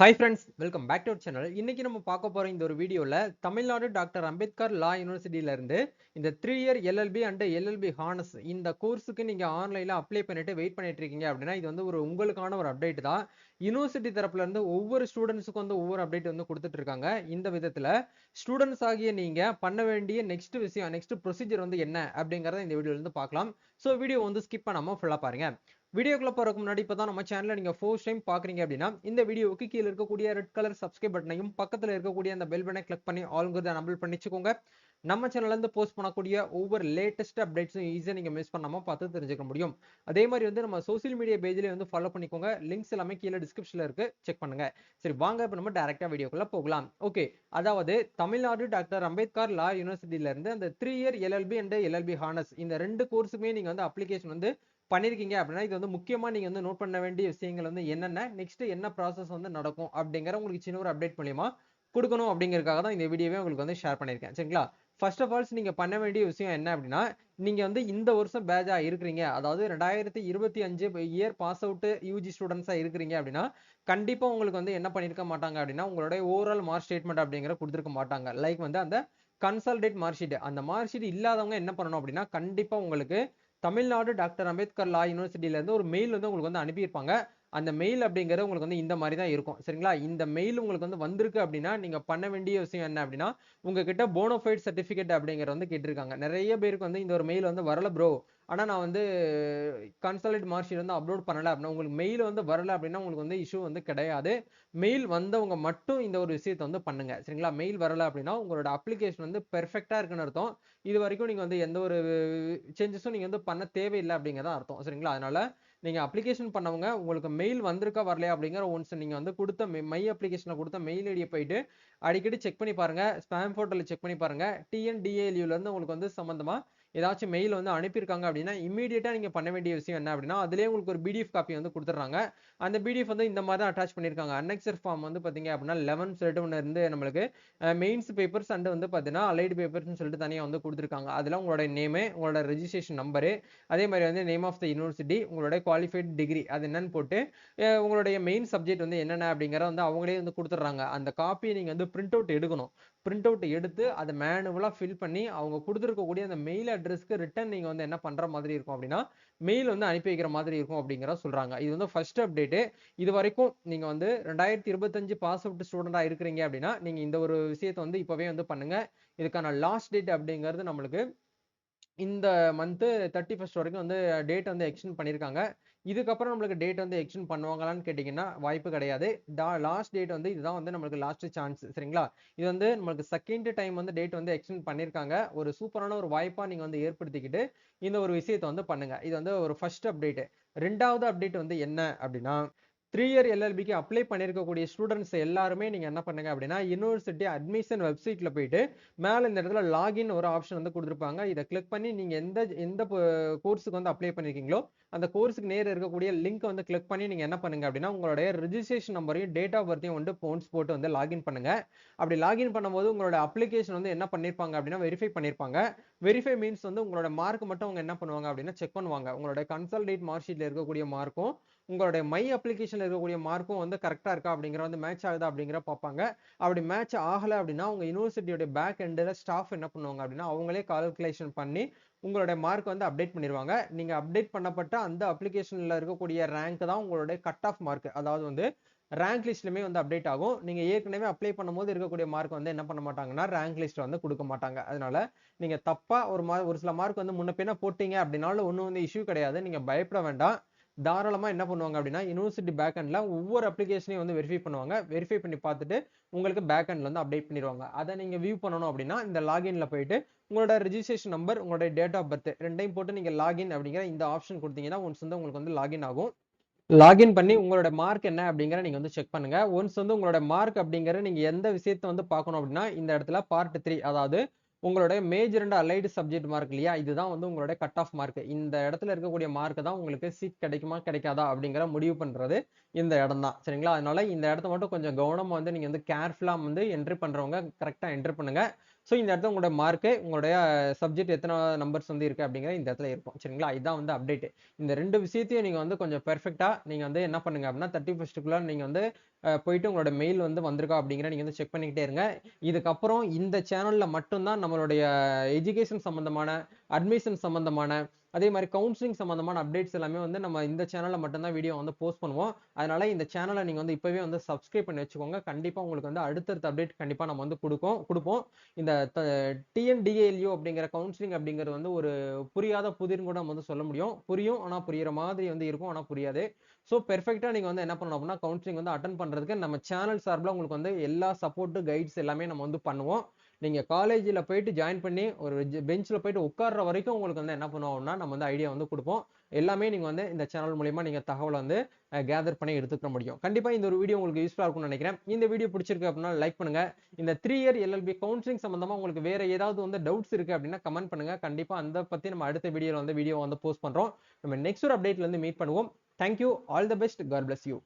Hi friends, welcome back to our channel. இன்னைக்கு நம்ம பார்க்க போற இந்த ஒரு வீடியோல தமிழ்நாடு டாக்டர் அம்பேத்கர் லா யூனிவர்சிட்டியில இருந்து இந்த 3 year LLB and LLB honours இந்த கோர்ஸுக்கு நீங்க ஆன்லைன்ல அப்ளை பண்ணிட்டு வெயிட் பண்ணிட்டு இருக்கீங்க அப்படின்னா இது வந்து ஒரு உங்களுக்கான ஒரு அப்டேட் தான். யூனிவர்சிட்டி தரப்புல இருந்து ஒவ்வொரு ஸ்டூடெண்ட்ஸுக்கும் வந்து ஒவ்வொரு அப்டேட் வந்து கொடுத்துட்டு இருக்காங்க. இந்த விதத்துல ஸ்டூடெண்ட்ஸ் ஆகிய நீங்க பண்ண வேண்டிய நெக்ஸ்ட் விஷயம் நெக்ஸ்ட் ப்ரொசீஜர் வந்து என்ன அப்படிங்கறத இந்த வீடியோல இருந்து பார்க்கலாம். சோ வீடியோ வந்து ஸ்கிப் பண்ணாம ஃபுல்லா பாருங்க. வீடியோக்குள்ள போறதுக்கு முன்னாடி இப்பதான் நம்ம சேனலை நீங்க ஃபர்ஸ்ட் டைம் பாக்குறீங்க அப்படின்னா இந்த வீடியோவுக்கு கீழே இருக்கக்கூடிய ரெட் கலர் சப்ஸ்கிரைப் பட்டனையும் பக்கத்துல இருக்கக்கூடிய அந்த பெல் பட்டனை கிளிக் பண்ணி ஆல்ங்கிறத எனபிள் பண்ணிச்சுக்கோங்க. நம்ம சேனல்ல இருந்து போஸ்ட் பண்ணக்கூடிய ஒவ்வொரு லேட்டஸ்ட் அப்டேட்ஸும் ஈஸியா நீங்க மிஸ் பண்ணாம பார்த்து தெரிஞ்சுக்க முடியும். அதே மாதிரி வந்து நம்ம சோசியல் மீடியா பேஜ்லயே வந்து ஃபாலோ பண்ணிக்கோங்க. லிங்க்ஸ் எல்லாமே கீழே டிஸ்கிரிப்ஷன்ல இருக்கு, செக் பண்ணுங்க. சரி வாங்க இப்ப நம்ம டைரக்டா வீடியோக்குள்ள போகலாம். ஓகே, அதாவது தமிழ்நாடு டாக்டர் அம்பேத்கர் லா யூனிவர்சிட்டியில இருந்து அந்த 3 year LLB and LLB honours இந்த ரெண்டு கோர்ஸுமே நீங்க வந்து அப்ளிகேஷன் வந்து பண்ணிருக்கீங்க அப்படின்னா இது வந்து முக்கியமா நீங்க வந்து நோட் பண்ண வேண்டிய விஷயங்கள் வந்து என்னென்ன நெக்ஸ்ட் என்ன ப்ராசஸ் வந்து நடக்கும் அப்படிங்கிற உங்களுக்கு சின்ன ஒரு அப்டேட் மூலியமா கொடுக்கணும் அப்படிங்கறதுக்காக தான் இந்த வீடியோவே உங்களுக்கு வந்து ஷேர் பண்ணிருக்கேன். சரிங்களா? ஃபர்ஸ்ட் ஆஃப் ஆல்ஸ் நீங்க பண்ண வேண்டிய விஷயம் என்ன அப்படின்னா நீங்க வந்து இந்த வருஷம் பேட்சா இருக்கிறீங்க, அதாவது 2025 இயர் பாஸ் அவுட் யூஜி ஸ்டூடெண்ட்ஸா இருக்கிறீங்க அப்படின்னா கண்டிப்பா உங்களுக்கு வந்து என்ன பண்ணிருக்க மாட்டாங்க அப்படின்னா உங்களுடைய ஓவரால் மார்க் ஸ்டேட்மெண்ட் அப்படிங்கிற கொடுத்துருக்க மாட்டாங்க. லைக் வந்து அந்த கன்சால்டேட் மார்க் ஷீட், அந்த மார்க் ஷீட் இல்லாதவங்க என்ன பண்ணணும் அப்படின்னா கண்டிப்பா உங்களுக்கு தமிழ்நாடு டாக்டர் அம்பேத்கர் லா யூனிவர்சிட்டியில இருந்து ஒரு மெயில் வந்து உங்களுக்கு வந்து அனுப்பியிருப்பாங்க. அந்த மெயில் அப்படிங்கிறது உங்களுக்கு வந்து இந்த மாதிரி தான் இருக்கும். சரிங்களா? இந்த மெயில் உங்களுக்கு வந்து வந்திருக்கு அப்படின்னா நீங்க பண்ண வேண்டிய விஷயம் என்ன அப்படின்னா உங்ககிட்ட போனோஃபைட் சர்டிபிகேட் அப்படிங்கறது வந்து கேட்டிருக்காங்க. நிறைய பேருக்கு வந்து இந்த ஒரு மெயில் வந்து வரல ப்ரோ, ஆனா நான் வந்து கன்சால்டேட் மார்க் ஷீட் வந்து அப்லோட் பண்ணல அப்படின்னா உங்களுக்கு மெயில் வந்து வரல அப்படின்னா உங்களுக்கு வந்து இஷ்யூ வந்து கிடையாது. மெயில் வந்தவங்க மட்டும் இந்த ஒரு விஷயத்தை வந்து பண்ணுங்க. சரிங்களா? மெயில் வரல அப்படின்னா உங்களோட அப்ளிகேஷன் வந்து பெர்ஃபெக்ட்டா இருக்குன்னு அர்த்தம். இது வரைக்கும் நீங்க வந்து எந்த ஒரு சேஞ்சஸும் நீங்க வந்து பண்ண தேவையில்லை அப்படிங்கறத அர்த்தம். சரிங்களா? அதனால நீங்க அப்ளிகேஷன் பண்ணவங்க உங்களுக்கு மெயில் வந்திருக்கா வரலையா அப்படிங்கிற ஒன்ஸ் நீங்க வந்து கொடுத்த மை அப்ளிகேஷன்ல கொடுத்த மெயில் ஐடியை போயிட்டு அடிக்கடி செக் பண்ணி பாருங்க. ஸ்பாம் போர்ட்டல்ல செக் பண்ணி பாருங்க. டிஎன்டிஏஎல்யூல இருந்து உங்களுக்கு வந்து சம்பந்தமா ஏதாச்சும் மெயில் வந்து அனுப்பியிருக்காங்க அப்படின்னா இமீடியட்டா நீங்க பண்ண வேண்டிய விஷயம் என்ன அப்படின்னா அதுலயே உங்களுக்கு ஒரு பிடிஎஃப் காப்பி வந்து கொடுத்துறாங்க. அந்த பிடிஎஃப் வந்து இந்த மாதிரி தான் அட்டாச் பண்ணிருக்காங்க. அன்னெக்சர் ஃபார்ம் வந்து பாத்தீங்க அப்படின்னா 11 சொல்லிட்டு ஒன்று இருந்து நம்மளுக்கு மெயின்ஸ் பேப்பர்ஸ் அண்ட் வந்து பாத்தீங்கன்னா அலைடு பேப்பர்ஸ் சொல்லிட்டு தனியா வந்து கொடுத்துருக்காங்க. அதுல உங்களோட நேம், உங்களோட ரெஜிஸ்ட்ரேஷன் நம்பரு, அதே மாதிரி வந்து நேம் ஆஃப் த யூனிவர்சிட்டி, உங்களுடைய குவாலிஃபைட் டிகிரி அது என்னன்னு போட்டு உங்களுடைய மெயின் சப்ஜெக்ட் வந்து என்னென்ன அப்படிங்கறத வந்து அவங்களே வந்து கொடுத்துட்றாங்க. அந்த காப்பியை நீங்க வந்து பிரிண்ட் அவுட் எடுக்கணும். பிரிண்ட் அவுட் எடுத்து அதை மேனுவலா ஃபில் பண்ணி அவங்க கொடுத்துருக்கக்கூடிய அந்த மெயில் அட்ரஸ்க்கு ரிட்டர்ன் நீங்க வந்து என்ன பண்ற மாதிரி இருக்கும் அப்படின்னா மெயில் வந்து அனுப்பி வைக்கிற மாதிரி இருக்கும் அப்படிங்கிறத சொல்றாங்க. இது வந்து ஃபர்ஸ்ட் அப்டேட். இது வரைக்கும் நீங்க வந்து 2025 பாஸ் அவுட் ஸ்டூடெண்டா இருக்கிறீங்க அப்படின்னா நீங்க இந்த ஒரு விஷயத்தை வந்து இப்பவே வந்து பண்ணுங்க. இதுக்கான லாஸ்ட் டேட் அப்படிங்கிறது நம்மளுக்கு இந்த மந்த் 31 வரைக்கும் வந்து டேட் வந்து எக்ஸ்டெண்ட் பண்ணிருக்காங்க. இதுக்கப்புறம் நம்மளுக்கு டேட் வந்து எக்ஸ்டெண்ட் பண்ணுவாங்களான்னு கேட்டீங்கன்னா வாய்ப்பு கிடையாது. லாஸ்ட் டேட் வந்து இதுதான் வந்து நம்மளுக்கு லாஸ்ட் சான்ஸ். சரிங்களா? இது வந்து நம்மளுக்கு செகண்ட் டைம் வந்து டேட் வந்து எக்ஸ்டெண்ட் பண்ணிருக்காங்க. ஒரு சூப்பரான ஒரு வாய்ப்பா நீங்க வந்து ஏற்படுத்திக்கிட்டு இந்த ஒரு விஷயத்தை வந்து பண்ணுங்க. இது வந்து ஒரு ஃபர்ஸ்ட் அப்டேட். ரெண்டாவது அப்டேட் வந்து என்ன அப்படின்னா 3 இயர் எல்எல்பிக்கு அப்ளை பண்ணிருக்கக்கூடிய ஸ்டூடெண்ட்ஸ் எல்லாருமே நீங்க என்ன பண்ணுங்க அப்படின்னா யூனிவர்சிட்டி அட்மிஷன் வெப்சைட்ல போயிட்டு மேல இந்த இடத்துல லாகின் ஒரு ஆப்ஷன் வந்து கொடுத்துருப்பாங்க. இதை கிளிக் பண்ணி நீங்க எந்த எந்த கோர்ஸுக்கு வந்து அப்ளை பண்ணிருக்கீங்களோ அந்த கோர்ஸுக்கு நேர இருக்கக்கூடிய லிங்க் வந்து கிளிக் பண்ணி நீங்க என்ன பண்ணுங்க அப்படின்னா உங்களுடைய ரெஜிஸ்ட்ரேஷன் நம்பரையும் டேட் ஆஃப் பர்த்தையும் வந்து போன்ஸ் போட்டு வந்து லாகின் பண்ணுங்க. அப்படி லாகின் பண்ணும்போது உங்களோட அப்ளிகேஷன் வந்து என்ன பண்ணிருப்பாங்க அப்படின்னா வெரிஃபை பண்ணிருப்பாங்க. வெரிஃபை மீன்ஸ் வந்து உங்களோட மார்க் மட்டும் அவங்க என்ன பண்ணுவாங்க அப்படின்னா செக் பண்ணுவாங்க. உங்களோட கன்சால்டேட் மார்க் ஷீட்ல இருக்கக்கூடிய மார்க்கும் உங்களுடைய மை அப்ளிகேஷன்ல இருக்கக்கூடிய மார்க்கும் வந்து கரெக்டா இருக்கா அப்படிங்கிற வந்து மேட்ச் ஆகுதா அப்படிங்கிற பார்ப்பாங்க. அப்படி மேட்ச் ஆகல அப்படின்னா உங்க யூனிவர்சிட்டியோட பேக் எண்ட்ல ஸ்டாஃப் என்ன பண்ணுவாங்க அப்படின்னா அவங்களே கால்குலேஷன் பண்ணி உங்களுடைய மார்க் வந்து அப்டேட் பண்ணிடுவாங்க. நீங்க அப்டேட் பண்ணப்பட்ட அந்த அப்ளிகேஷன்ல இருக்கக்கூடிய ரேங்க் தான் உங்களுடைய கட் ஆஃப் மார்க், அதாவது வந்து ரேங்க் லிஸ்ட்லயுமே வந்து அப்டேட் ஆகும். நீங்க ஏற்கனவே அப்ளை பண்ணும்போது இருக்கக்கூடிய மார்க் வந்து என்ன பண்ண மாட்டாங்கன்னா ரேங்க் லிஸ்ட் வந்து கொடுக்க மாட்டாங்க. அதனால நீங்க தப்பா ஒரு சில மார்க் வந்து முன்ன பின்ன போட்டீங்க அப்படின்னாலும் ஒன்றும் வந்து இஷ்யூ கிடையாது. நீங்க பயப்பட வேண்டாம். தாராளமா என்ன பண்ணுவாங்க அப்படின்னா யூனிவர்சிட்டி பேக் எண்ட்ல ஒவ்வொரு அப்ளிகேஷனையும் வந்து வெரிஃபை பண்ணுவாங்க. வெரிஃபை பண்ணி பார்த்துட்டு உங்களுக்கு பேக் எண்ட்ல வந்து அப்டேட் பண்ணிடுவாங்க. அதை நீங்க வியூ பண்ணணும் அப்படின்னா இந்த லாகின்ல போயிட்டு உங்களோட ரெஜிஸ்ட்ரேஷன் நம்பர், உங்களோட டேட் ஆஃப் பர்த் ரெண்டையும் போட்டு நீங்க லாகின் அப்படிங்கிற இந்த ஆப்ஷன் கொடுத்தீங்கன்னா ஒன்ஸ் வந்து உங்களுக்கு வந்து லாகின் ஆகும். லாகின் பண்ணி உங்களோட மார்க் என்ன அப்படிங்கிற நீங்க வந்து செக் பண்ணுங்க. ஒன்ஸ் வந்து உங்களோட மார்க் அப்படிங்கிற நீங்க எந்த விஷயத்தை வந்து பார்க்கணும் அப்படின்னா இந்த இடத்துல பார்ட் 3, அதாவது உங்களுடைய major and allied subject mark இல்லையா, இதுதான் வந்து உங்களுடைய கட் ஆஃப் மார்க். இந்த இடத்துல இருக்கக்கூடிய மார்க் தான் உங்களுக்கு சீட் கிடைக்குமா கிடைக்காதா அப்படிங்கிற முடிவு பண்றது இந்த இடம் தான். சரிங்களா? அதனால இந்த இடத்த மட்டும் கொஞ்சம் கவனமா வந்து நீங்க வந்து கேர்ஃபுல்லா வந்து என்ட்ரி பண்றவங்க கரெக்டா என்ட்ரி பண்ணுங்க. ஸோ இந்த இடத்துல உங்களோட மார்க்கு, உங்களுடைய சப்ஜெக்ட் எத்தனை நம்பர்ஸ் வந்து இருக்கு அப்படிங்கிற இந்த இடத்துல இருக்கும். சரிங்களா? இதான் வந்து அப்டேட். இந்த 2 விஷயத்தையும் நீங்க வந்து கொஞ்சம் பெர்ஃபெக்ட்டா நீங்க வந்து என்ன பண்ணுங்க அப்படின்னா 31க்குள்ள நீங்க வந்து போயிட்டு உங்களோட மெயில் வந்து வந்திருக்கா அப்படிங்கிற நீங்க வந்து செக் பண்ணிக்கிட்டே இருங்க. இதுக்கப்புறம் இந்த சேனல்ல மட்டும் தான் நம்மளுடைய எஜுகேஷன் சம்பந்தமான, அட்மிஷன் சம்பந்தமான, அதே மாரி கவுன்சிலிங் சம்பந்தமான அப்டேட்ஸ் எல்லாமே வந்து நம்ம இந்த சேனல்ல மட்டும் தான் வீடியோ வந்து போஸ்ட் பண்ணுவோம். அதனால இந்த சேனல நீங்க வந்து இப்பவே வந்து சப்ஸ்கிரைப் பண்ணி வச்சுக்கோங்க. கண்டிப்பா உங்களுக்கு வந்து அடுத்தடுத்த அப்டேட் கண்டிப்பா நம்ம வந்து குடுப்போம். இந்த டிஎன்டிஏஎல்யூ அப்படிங்கிற கவுன்சிலிங் அப்படிங்கிறது வந்து ஒரு புரியாத புதிர்ன்னு கூட நம்ம வந்து சொல்ல முடியும். புரியும். ஆனா புரியிற மாதிரி வந்து இருக்கும். ஆனா புரியாது. ஸோ பெர்ஃபெக்ட்டா நீங்க வந்து என்ன பண்ணணும் அப்படின்னா, கவுன்சிலிங் வந்து அட்டெண்ட் பண்றதுக்கு நம்ம சேனல் சார்புல உங்களுக்கு வந்து எல்லா சப்போர்ட், கைட்ஸ் எல்லாமே நம்ம வந்து பண்ணுவோம். நீங்க காலேஜ்ல போயிட்டு ஜாயின் பண்ணி ஒரு பெஞ்ச்ல போயிட்டு உட்கார்ற வரைக்கும் உங்களுக்கு வந்து என்ன பண்ணுவோம் அப்படின்னா, நம்ம வந்து ஐடியா வந்து குடுப்போம். எல்லாமே நீங்க வந்து இந்த சேனல் மூலியமா நீங்க தகவல வந்து கேதர் பண்ணி எடுத்துக்க முடியும். கண்டிப்பா இந்த ஒரு வீடியோ உங்களுக்கு யூஸ்ஃபுல்லா இருக்கும்னு நினைக்கிறேன். இந்த வீடியோ பிடிச்சிருக்கு அப்படின்னா லைக் பண்ணுங்க. இந்த 3 இயர் எல்எல்பி கவுன்சிலிங் சம்பந்தமா உங்களுக்கு வேற ஏதாவது வந்து டவுட்ஸ் இருக்கு அப்படின்னா கமெண்ட் பண்ணுங்க. கண்டிப்பா அந்த பத்தி நம்ம அடுத்த வீடியோல வந்து போஸ்ட் பண்றோம். நம்ம நெக்ஸ்ட் ஒரு அப்டேட்ல இருந்து மீட் பண்ணுவோம். Thank you. All the best. God bless you.